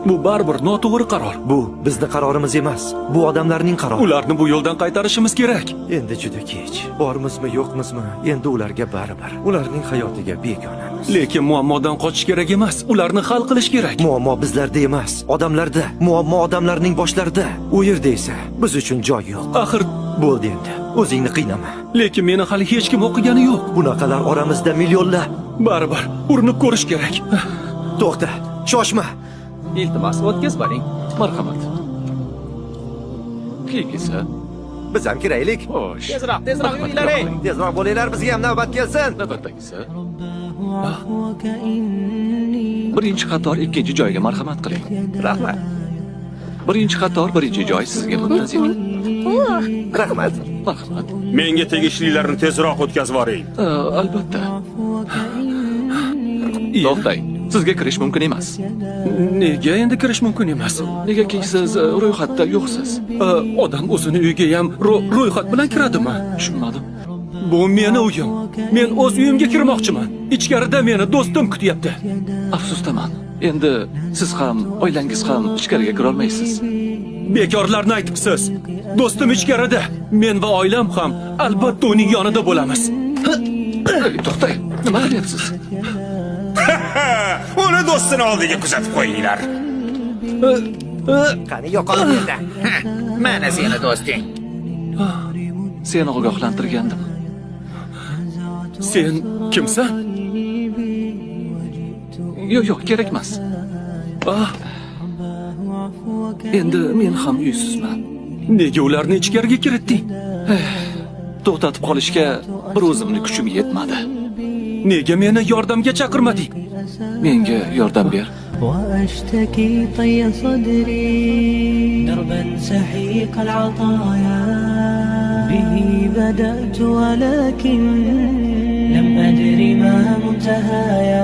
Bu baribir noto'g'ri qaror. Bu bizning qarorimiz emas. Bu odamlarning qarori. Ularni bu yo'ldan qaytarishimiz kerak. Endi juda kech. Bormizmi, yo'qmizmi? Endi ularga baribir. Ularning hayotiga begonamiz. Lekin muammodan qochish kerak emas. Ularni hal qilish kerak. Muammo bizlarda emas, odamlarda. Muammo odamlarning boshlarida. U yerda esa biz uchun joy yo'q. Axir Bo'ldi endi. O'zingni qiynama. lekin meni hali hech kim o'qigani yo'q. Bunaqalar oramizda millionlab. Baribir urinib ko'rish kerak. To'xta, shoshma. Iltimos, o'tkaz boring. Marhamat. Kiyikisa. Biz ham kiraylik. Xo'sh. Tezroq yuringlar. Tezroq bo'linglar, bizga ham navbat kelsin. Navbatdagisi. Birinchi qator ikkinchi joyga marhamat qiling. Rahmat. Birinchi qator birinchi joy sizga muntazir. Rahmat. Marhamat. Menga tegishlilarni tezroq o'tkazib yuboring. Albatta. To'xtang. Sizga kirish mumkin emas. Nega endi kirish mumkin emas? Negaki siz ro'yxatda yo'qsiz. Odam o'zini uyiga ham ro'yxat bilan kiradimi? Tushunmadim. Bu meni uyim. Men o'z uyimga kirmoqchiman. Ichkarida meni do'stim kutyapti. Afsusdaman. Endi siz ham, oilangiz ham ichkariga kira olmaysiz. Bekorlarni aytibsiz. Do'stim ichkarida. Men va oilam ham albatta uning yonida bo'lamiz. To'xtang. Nima qilyapsiz? Uni do'stini oldiga kuzatib qo'yinglar. Qani yo'qolib yerda. Mana seni do'sting. Seni ogohlantirgandim. Sen kimsan? Yo'q, kerak emas. Endi men ham uysizman. Nega ularni ichkariga kiritding? To'xtatib qolishga bir o'zimni kuchim yetmadi. Nega meni yordamga chaqirmading? Menga yordam ber. وأشتكي طي صدري دربا سحيق العطايا به بدأت ولكن لم أدري ما منتهايا